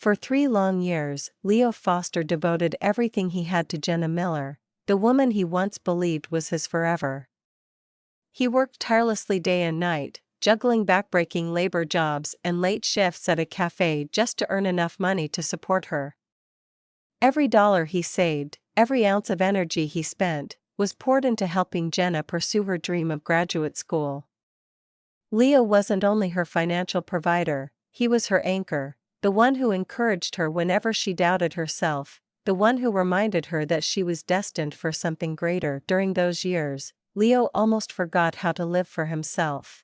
For 3 long years, Leo Foster devoted everything he had to Jenna Miller, the woman he once believed was his forever. He worked tirelessly day and night, juggling backbreaking labor jobs and late shifts at a cafe just to earn enough money to support her. Every dollar he saved, every ounce of energy he spent, was poured into helping Jenna pursue her dream of graduate school. Leo wasn't only her financial provider, he was her anchor, the one who encouraged her whenever she doubted herself, the one who reminded her that she was destined for something greater. During those years, Leo almost forgot how to live for himself.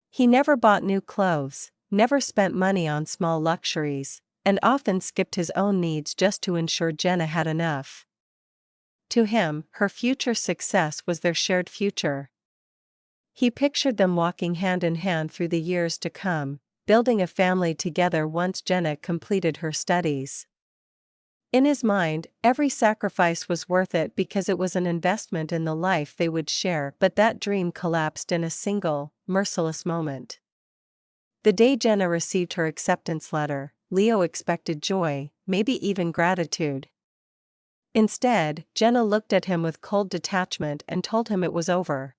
He never bought new clothes, never spent money on small luxuries, and often skipped his own needs just to ensure Jenna had enough. To him, her future success was their shared future. He pictured them walking hand in hand through the years to come, building a family together once Jenna completed her studies. In his mind, every sacrifice was worth it because it was an investment in the life they would share, but that dream collapsed in a single, merciless moment. The day Jenna received her acceptance letter, Leo expected joy, maybe even gratitude. Instead, Jenna looked at him with cold detachment and told him it was over.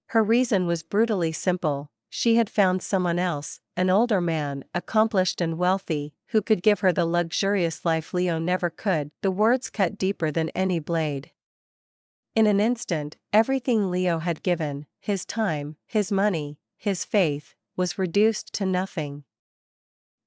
Her reason was brutally simple: she had found someone else, an older man, accomplished and wealthy, who could give her the luxurious life Leo never could. The words cut deeper than any blade. In an instant, everything Leo had given, his time, his money, his faith, was reduced to nothing.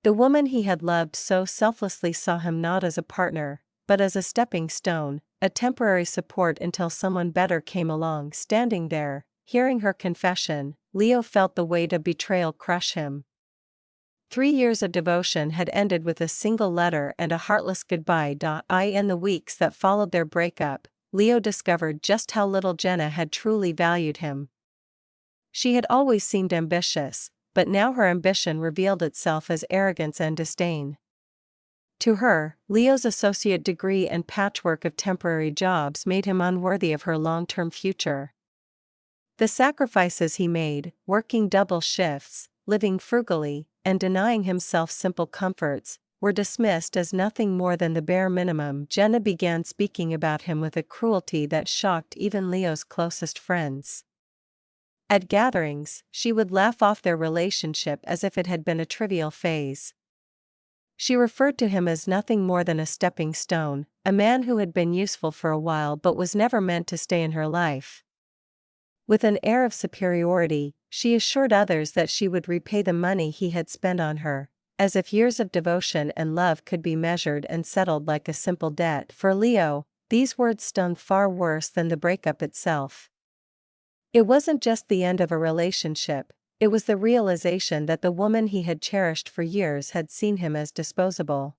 The woman he had loved so selflessly saw him not as a partner, but as a stepping stone, a temporary support until someone better came along. Standing there, hearing her confession, Leo felt the weight of betrayal crush him. 3 years of devotion had ended with a single letter and a heartless goodbye. In the weeks that followed their breakup, Leo discovered just how little Jenna had truly valued him. She had always seemed ambitious, but now her ambition revealed itself as arrogance and disdain. To her, Leo's associate degree and patchwork of temporary jobs made him unworthy of her long-term future. The sacrifices he made, working double shifts, living frugally, and denying himself simple comforts, were dismissed as nothing more than the bare minimum. Jenna began speaking about him with a cruelty that shocked even Leo's closest friends. At gatherings, she would laugh off their relationship as if it had been a trivial phase. She referred to him as nothing more than a stepping stone, a man who had been useful for a while but was never meant to stay in her life. With an air of superiority, she assured others that she would repay the money he had spent on her, as if years of devotion and love could be measured and settled like a simple debt. For Leo, these words stung far worse than the breakup itself. It wasn't just the end of a relationship, it was the realization that the woman he had cherished for years had seen him as disposable.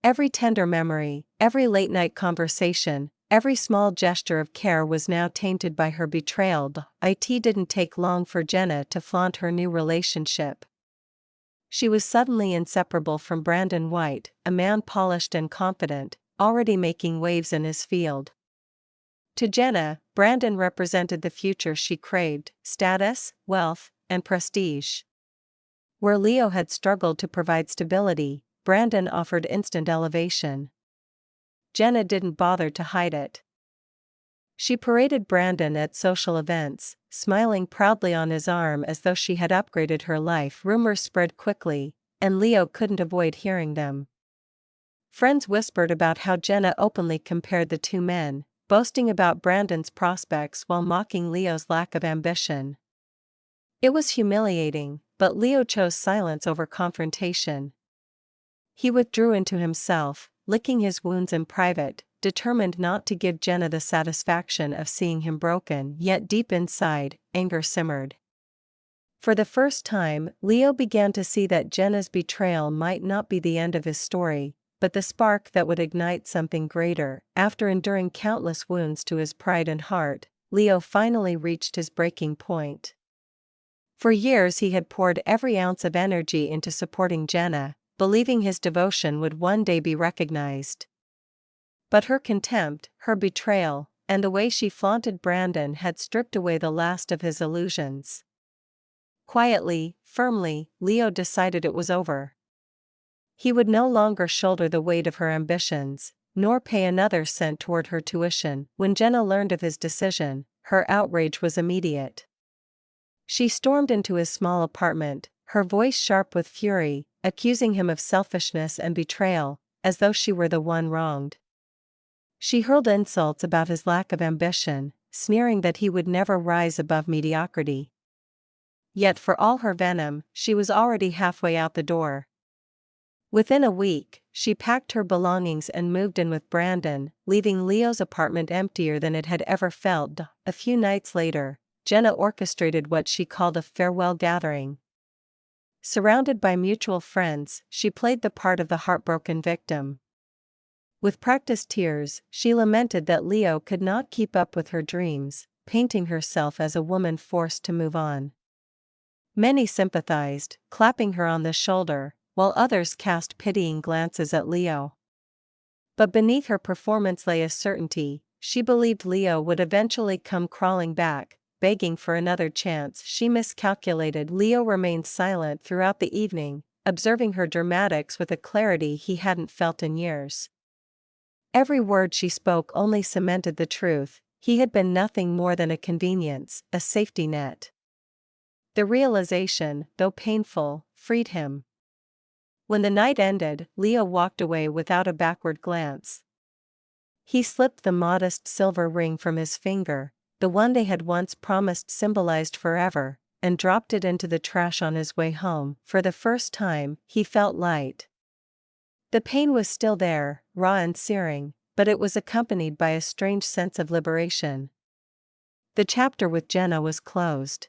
Every tender memory, every late-night conversation, every small gesture of care was now tainted by her betrayal. It didn't take long for Jenna to flaunt her new relationship. She was suddenly inseparable from Brandon White, a man polished and confident, already making waves in his field. To Jenna, Brandon represented the future she craved: status, wealth, and prestige. Where Leo had struggled to provide stability, Brandon offered instant elevation. Jenna didn't bother to hide it. She paraded Brandon at social events, smiling proudly on his arm as though she had upgraded her life. Rumors spread quickly, and Leo couldn't avoid hearing them. Friends whispered about how Jenna openly compared the two men, boasting about Brandon's prospects while mocking Leo's lack of ambition. It was humiliating, but Leo chose silence over confrontation. He withdrew into himself, licking his wounds in private, determined not to give Jenna the satisfaction of seeing him broken. Yet deep inside, anger simmered. For the first time, Leo began to see that Jenna's betrayal might not be the end of his story, but the spark that would ignite something greater. After enduring countless wounds to his pride and heart, Leo finally reached his breaking point. For years he had poured every ounce of energy into supporting Jenna, believing his devotion would one day be recognized. But her contempt, her betrayal, and the way she flaunted Brandon had stripped away the last of his illusions. Quietly, firmly, Leo decided it was over. He would no longer shoulder the weight of her ambitions, nor pay another cent toward her tuition. When Jenna learned of his decision, her outrage was immediate. She stormed into his small apartment, her voice sharp with fury, accusing him of selfishness and betrayal, as though she were the one wronged. She hurled insults about his lack of ambition, sneering that he would never rise above mediocrity. Yet for all her venom, she was already halfway out the door. Within a week, she packed her belongings and moved in with Brandon, leaving Leo's apartment emptier than it had ever felt. A few nights later, Jenna orchestrated what she called a farewell gathering. Surrounded by mutual friends, she played the part of the heartbroken victim. With practiced tears, she lamented that Leo could not keep up with her dreams, painting herself as a woman forced to move on. Many sympathized, clapping her on the shoulder, while others cast pitying glances at Leo. But beneath her performance lay a certainty: she believed Leo would eventually come crawling back, begging for another chance. She miscalculated. Leo remained silent throughout the evening, observing her dramatics with a clarity he hadn't felt in years. Every word she spoke only cemented the truth: he had been nothing more than a convenience, a safety net. The realization, though painful, freed him. When the night ended, Leo walked away without a backward glance. He slipped the modest silver ring from his finger, the one they had once promised symbolized forever, and dropped it into the trash on his way home. For the first time, he felt light. The pain was still there, raw and searing, but it was accompanied by a strange sense of liberation. The chapter with Jenna was closed.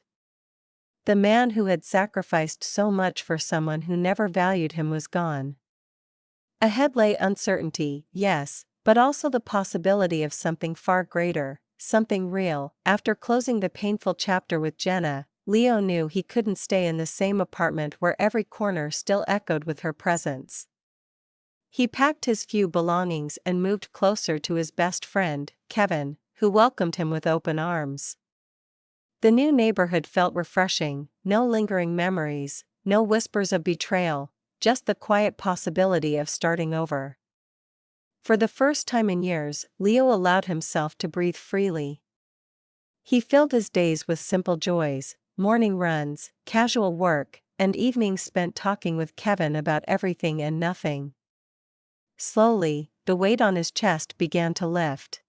The man who had sacrificed so much for someone who never valued him was gone. Ahead lay uncertainty, yes, but also the possibility of something far greater, something real. After closing the painful chapter with Jenna, Leo knew he couldn't stay in the same apartment where every corner still echoed with her presence. He packed his few belongings and moved closer to his best friend, Kevin, who welcomed him with open arms. The new neighborhood felt refreshing: no lingering memories, no whispers of betrayal, just the quiet possibility of starting over. For the first time in years, Leo allowed himself to breathe freely. He filled his days with simple joys: morning runs, casual work, and evenings spent talking with Kevin about everything and nothing. Slowly, the weight on his chest began to lift.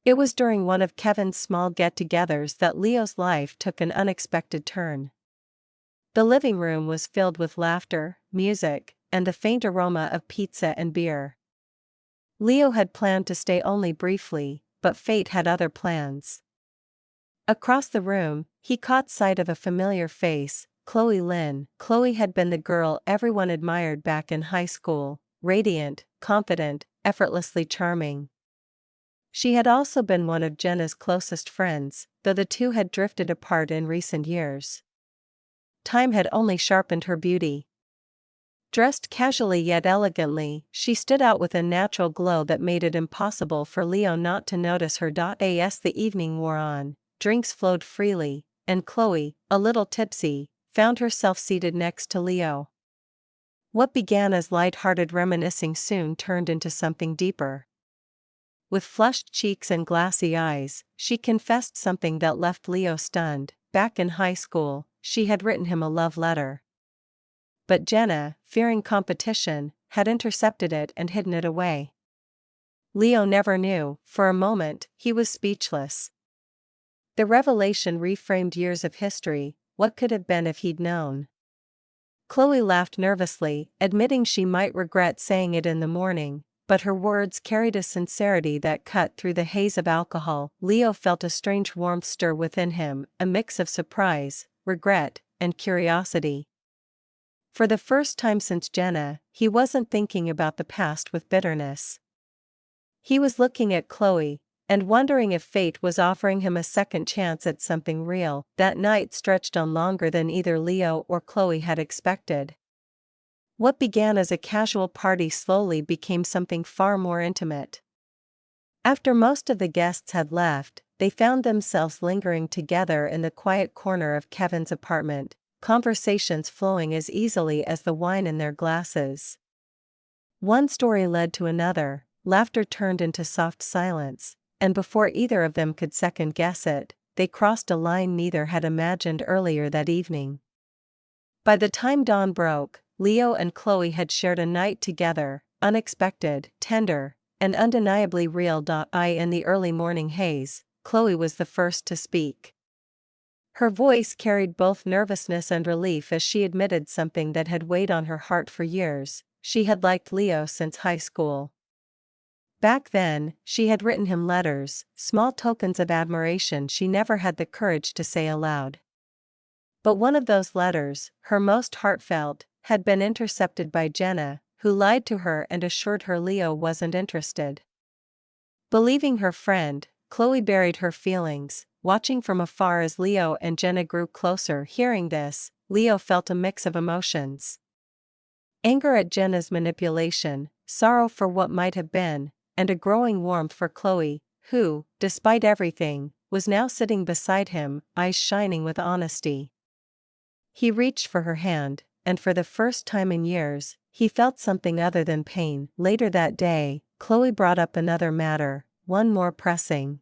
It was during one of Kevin's small get-togethers that Leo's life took an unexpected turn. The living room was filled with laughter, music, and the faint aroma of pizza and beer. Leo had planned to stay only briefly, but fate had other plans. Across the room, he caught sight of a familiar face: Khloe Lynn. Khloe had been the girl everyone admired back in high school, radiant, confident, effortlessly charming. She had also been one of Jenna's closest friends, though the two had drifted apart in recent years. Time had only sharpened her beauty. Dressed casually yet elegantly, she stood out with a natural glow that made it impossible for Leo not to notice her. As the evening wore on, drinks flowed freely, and Khloe, a little tipsy, found herself seated next to Leo. What began as light-hearted reminiscing soon turned into something deeper. With flushed cheeks and glassy eyes, she confessed something that left Leo stunned. Back in high school, she had written him a love letter. But Jenna, fearing competition, had intercepted it and hidden it away. Leo never knew. For a moment, he was speechless. The revelation reframed years of history: what could have been if he'd known? Khloe laughed nervously, admitting she might regret saying it in the morning, but her words carried a sincerity that cut through the haze of alcohol. Leo felt a strange warmth stir within him, a mix of surprise, regret, and curiosity. For the first time since Jenna, he wasn't thinking about the past with bitterness. He was looking at Khloe, and wondering if fate was offering him a second chance at something real. That night stretched on longer than either Leo or Khloe had expected. What began as a casual party slowly became something far more intimate. After most of the guests had left, they found themselves lingering together in the quiet corner of Kevin's apartment, conversations flowing as easily as the wine in their glasses. One story led to another, laughter turned into soft silence, and before either of them could second-guess it, they crossed a line neither had imagined earlier that evening. By the time dawn broke, Leo and Khloe had shared a night together, unexpected, tender, and undeniably real. In the early morning haze, Khloe was the first to speak. Her voice carried both nervousness and relief as she admitted something that had weighed on her heart for years: she had liked Leo since high school. Back then, she had written him letters, small tokens of admiration she never had the courage to say aloud. But one of those letters, her most heartfelt, had been intercepted by Jenna, who lied to her and assured her Leo wasn't interested. Believing her friend, Khloe buried her feelings, watching from afar as Leo and Jenna grew closer. Hearing this, Leo felt a mix of emotions. Anger at Jenna's manipulation, sorrow for what might have been, and a growing warmth for Khloe, who, despite everything, was now sitting beside him, eyes shining with honesty. He reached for her hand, and for the first time in years, he felt something other than pain. Later that day, Khloe brought up another matter, one more pressing.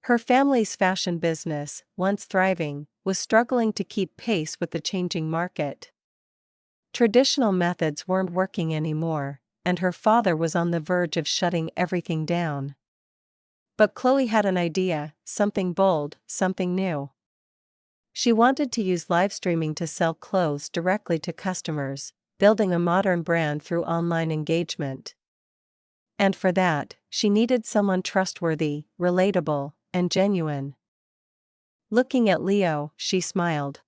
Her family's fashion business, once thriving, was struggling to keep pace with the changing market. Traditional methods weren't working anymore, and her father was on the verge of shutting everything down. But Khloe had an idea, something bold, something new. She wanted to use live streaming to sell clothes directly to customers, building a modern brand through online engagement. And for that, she needed someone trustworthy, relatable, and genuine. Looking at Leo, she smiled.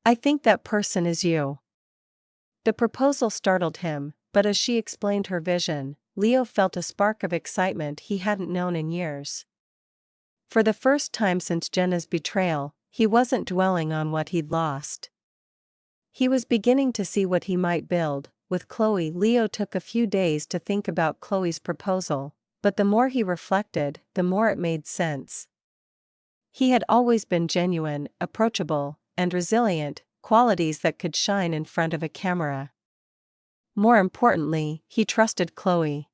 "I think that person is you." The proposal startled him, but as she explained her vision, Leo felt a spark of excitement he hadn't known in years. For the first time since Jenna's betrayal, he wasn't dwelling on what he'd lost. He was beginning to see what he might build. With Khloe, Leo took a few days to think about Khloe's proposal, but the more he reflected, the more it made sense. He had always been genuine, approachable, and resilient, qualities that could shine in front of a camera. More importantly, he trusted Khloe.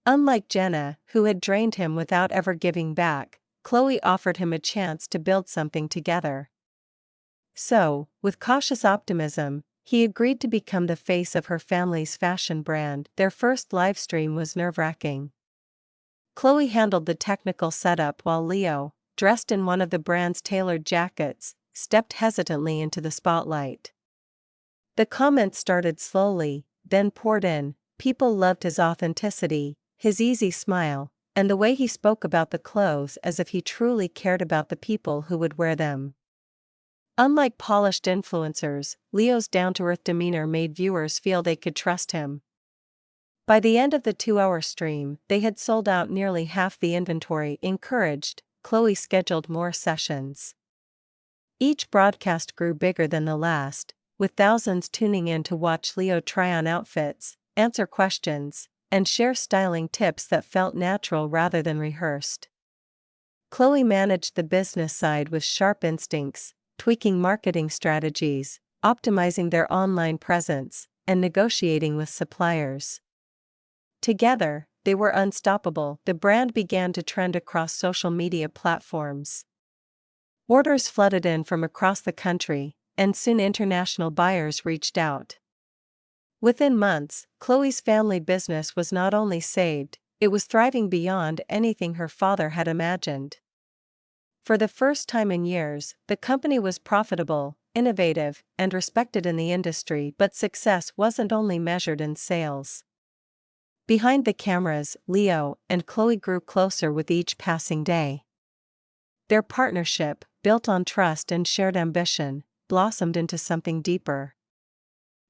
Unlike Jenna, who had drained him without ever giving back, Khloe offered him a chance to build something together. So, with cautious optimism, he agreed to become the face of her family's fashion brand. Their first livestream was nerve-wracking. Khloe handled the technical setup while Leo, dressed in one of the brand's tailored jackets, stepped hesitantly into the spotlight. The comments started slowly, then poured in. People loved his authenticity, his easy smile, and the way he spoke about the clothes as if he truly cared about the people who would wear them. Unlike polished influencers, Leo's down-to-earth demeanor made viewers feel they could trust him. By the end of the 2-hour stream, they had sold out nearly half the inventory. Encouraged, Khloe scheduled more sessions. Each broadcast grew bigger than the last, with thousands tuning in to watch Leo try on outfits, answer questions, and share styling tips that felt natural rather than rehearsed. Khloe managed the business side with sharp instincts, tweaking marketing strategies, optimizing their online presence, and negotiating with suppliers. Together, they were unstoppable. The brand began to trend across social media platforms. Orders flooded in from across the country, and soon international buyers reached out. Within months, Khloe's family business was not only saved, it was thriving beyond anything her father had imagined. For the first time in years, the company was profitable, innovative, and respected in the industry. But success wasn't only measured in sales. Behind the cameras, Leo and Khloe grew closer with each passing day. Their partnership, built on trust and shared ambition, blossomed into something deeper.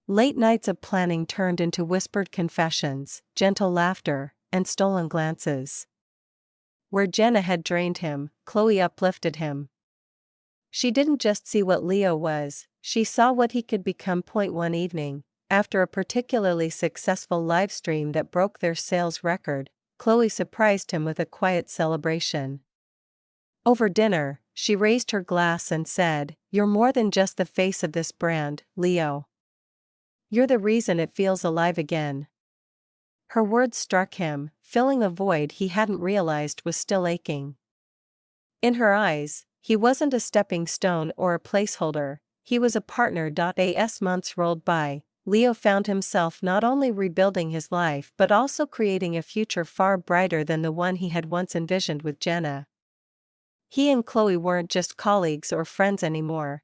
Late nights of planning turned into whispered confessions, gentle laughter, and stolen glances. Where Jenna had drained him, Khloe uplifted him. She didn't just see what Leo was, she saw what he could become. One evening, after a particularly successful livestream that broke their sales record, Khloe surprised him with a quiet celebration. Over dinner, she raised her glass and said, "You're more than just the face of this brand, Leo. You're the reason it feels alive again." Her words struck him, filling a void he hadn't realized was still aching. In her eyes, he wasn't a stepping stone or a placeholder, he was a partner. As months rolled by, Leo found himself not only rebuilding his life but also creating a future far brighter than the one he had once envisioned with Jenna. He and Khloe weren't just colleagues or friends anymore.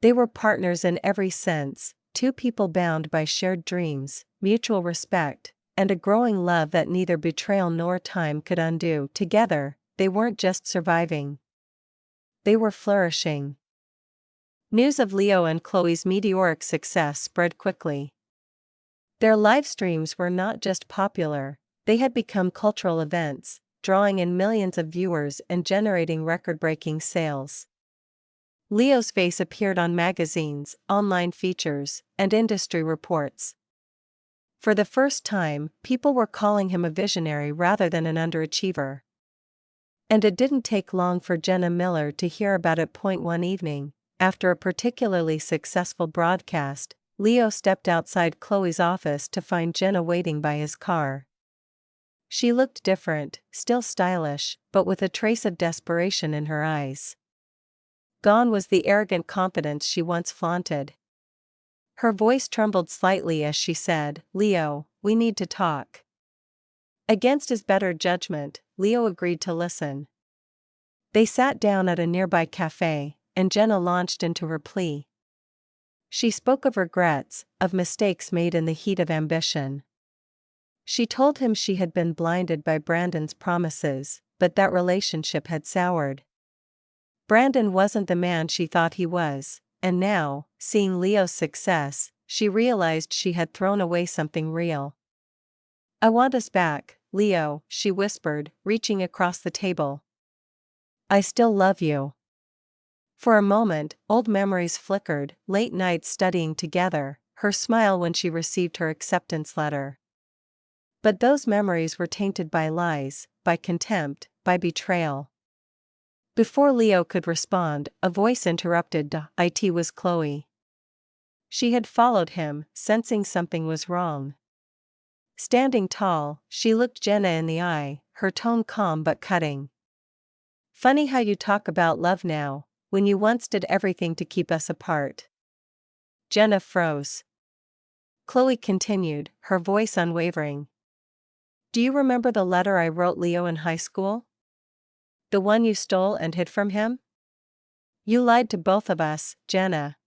They were partners in every sense, two people bound by shared dreams, mutual respect, and a growing love that neither betrayal nor time could undo. Together, they weren't just surviving. They were flourishing. News of Leo and Khloe's meteoric success spread quickly. Their live streams were not just popular, they had become cultural events, drawing in millions of viewers and generating record-breaking sales. Leo's face appeared on magazines, online features, and industry reports. For the first time, people were calling him a visionary rather than an underachiever. And it didn't take long for Jenna Miller to hear about it. One evening, after a particularly successful broadcast, Leo stepped outside Khloe's office to find Jenna waiting by his car. She looked different, still stylish, but with a trace of desperation in her eyes. Gone was the arrogant confidence she once flaunted. Her voice trembled slightly as she said, "Leo, we need to talk." Against his better judgment, Leo agreed to listen. They sat down at a nearby cafe, and Jenna launched into her plea. She spoke of regrets, of mistakes made in the heat of ambition. She told him she had been blinded by Brandon's promises, but that relationship had soured. Brandon wasn't the man she thought he was, and now, seeing Leo's success, she realized she had thrown away something real. "I want us back, Leo," she whispered, reaching across the table. "I still love you." For a moment, old memories flickered, late nights studying together, her smile when she received her acceptance letter. But those memories were tainted by lies, by contempt, by betrayal. Before Leo could respond, a voice interrupted. It was Khloe. She had followed him, sensing something was wrong. Standing tall, she looked Jenna in the eye, her tone calm but cutting. "Funny how you talk about love now, when you once did everything to keep us apart." Jenna froze. Khloe continued, her voice unwavering. "Do you remember the letter I wrote Leo in high school? The one you stole and hid from him? You lied to both of us, Jenna.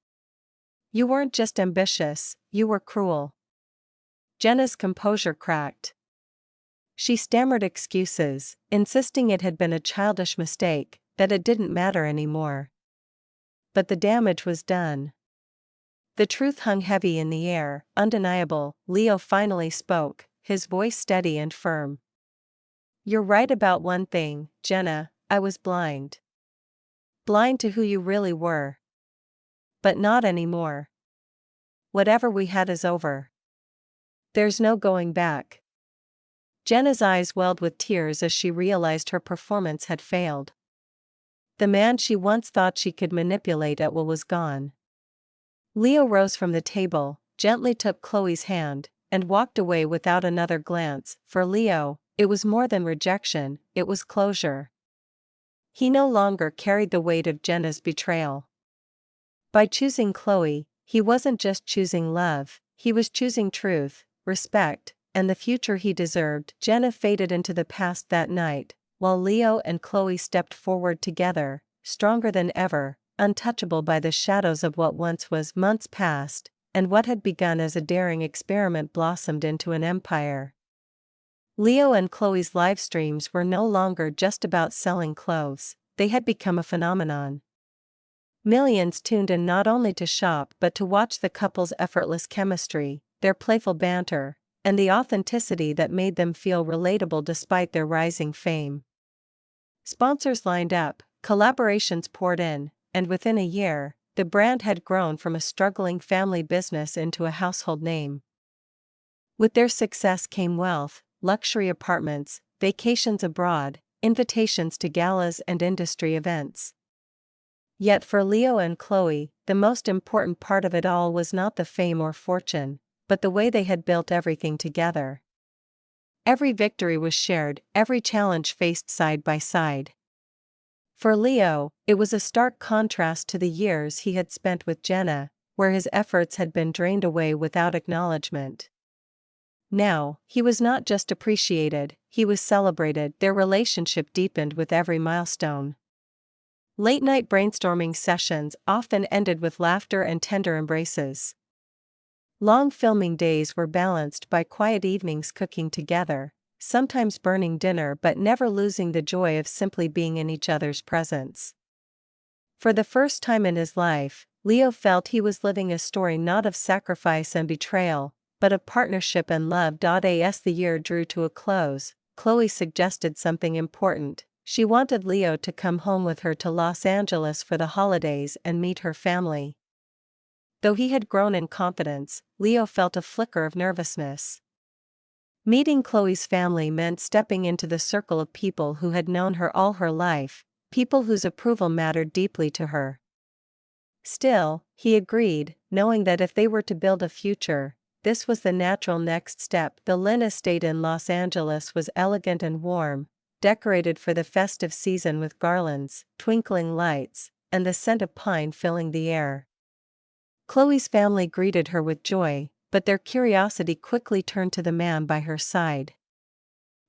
You weren't just ambitious, you were cruel." Jenna's composure cracked. She stammered excuses, insisting it had been a childish mistake, that it didn't matter anymore. But the damage was done. The truth hung heavy in the air, undeniable. Leo finally spoke, his voice steady and firm. "You're right about one thing, Jenna, I was blind. Blind to who you really were. But not anymore. Whatever we had is over. There's no going back." Jenna's eyes welled with tears as she realized her performance had failed. The man she once thought she could manipulate at will was gone. Leo rose from the table, gently took Khloe's hand, and walked away without another glance. For Leo, it was more than rejection, it was closure. He no longer carried the weight of Jenna's betrayal. By choosing Khloe, he wasn't just choosing love, he was choosing truth, respect, and the future he deserved. Jenna faded into the past that night, while Leo and Khloe stepped forward together, stronger than ever, untouchable by the shadows of what once was. Months passed, and what had begun as a daring experiment blossomed into an empire. Leo and Khloe's live streams were no longer just about selling clothes, they had become a phenomenon. Millions tuned in not only to shop but to watch the couple's effortless chemistry, their playful banter, and the authenticity that made them feel relatable despite their rising fame. Sponsors lined up, collaborations poured in, and within a year, the brand had grown from a struggling family business into a household name. With their success came wealth, luxury apartments, vacations abroad, invitations to galas and industry events. Yet for Leo and Khloe, the most important part of it all was not the fame or fortune, but the way they had built everything together. Every victory was shared, every challenge faced side by side. For Leo, it was a stark contrast to the years he had spent with Jenna, where his efforts had been drained away without acknowledgement. Now, he was not just appreciated, he was celebrated. Their relationship deepened with every milestone. Late-night brainstorming sessions often ended with laughter and tender embraces. Long filming days were balanced by quiet evenings cooking together, sometimes burning dinner but never losing the joy of simply being in each other's presence. For the first time in his life, Leo felt he was living a story not of sacrifice and betrayal, but of partnership and love. As the year drew to a close, Khloe suggested something important. She wanted Leo to come home with her to Los Angeles for the holidays and meet her family. Though he had grown in confidence, Leo felt a flicker of nervousness. Meeting Khloe's family meant stepping into the circle of people who had known her all her life, people whose approval mattered deeply to her. Still, he agreed, knowing that if they were to build a future, this was the natural next step. The Lynn estate in Los Angeles was elegant and warm, decorated for the festive season with garlands, twinkling lights, and the scent of pine filling the air. Khloe's family greeted her with joy, but their curiosity quickly turned to the man by her side.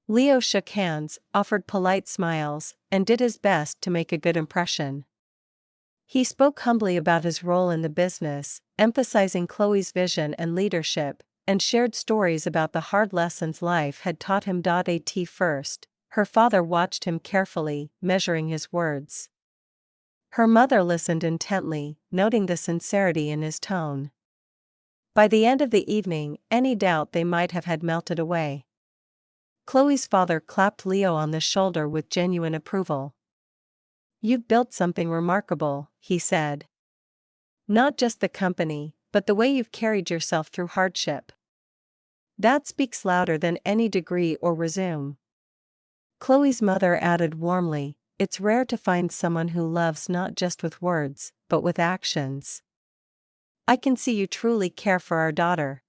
Leo shook hands, offered polite smiles, and did his best to make a good impression. He spoke humbly about his role in the business, emphasizing Khloe's vision and leadership, and shared stories about the hard lessons life had taught him. At first, her father watched him carefully, measuring his words. Her mother listened intently, noting the sincerity in his tone. By the end of the evening, any doubt they might have had melted away. Khloe's father clapped Leo on the shoulder with genuine approval. "You've built something remarkable," he said. "Not just the company, but the way you've carried yourself through hardship. That speaks louder than any degree or resume." Khloe's mother added warmly, "It's rare to find someone who loves not just with words, but with actions. I can see you truly care for our daughter."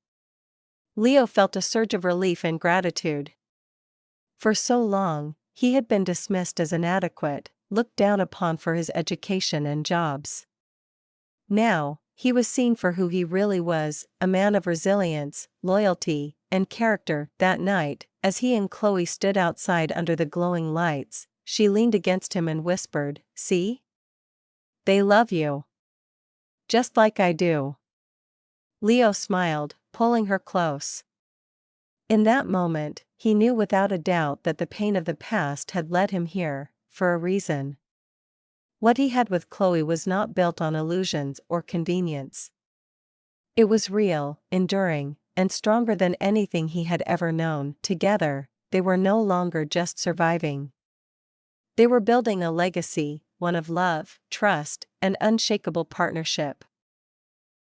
Leo felt a surge of relief and gratitude. For so long, he had been dismissed as inadequate, looked down upon for his education and jobs. Now, he was seen for who he really was, a man of resilience, loyalty, and character. That night, as he and Khloe stood outside under the glowing lights, she leaned against him and whispered, "See? They love you. Just like I do." Leo smiled, pulling her close. In that moment, he knew without a doubt that the pain of the past had led him here, for a reason. What he had with Khloe was not built on illusions or convenience. It was real, enduring, and stronger than anything he had ever known. Together, they were no longer just surviving. They were building a legacy, one of love, trust, and unshakable partnership.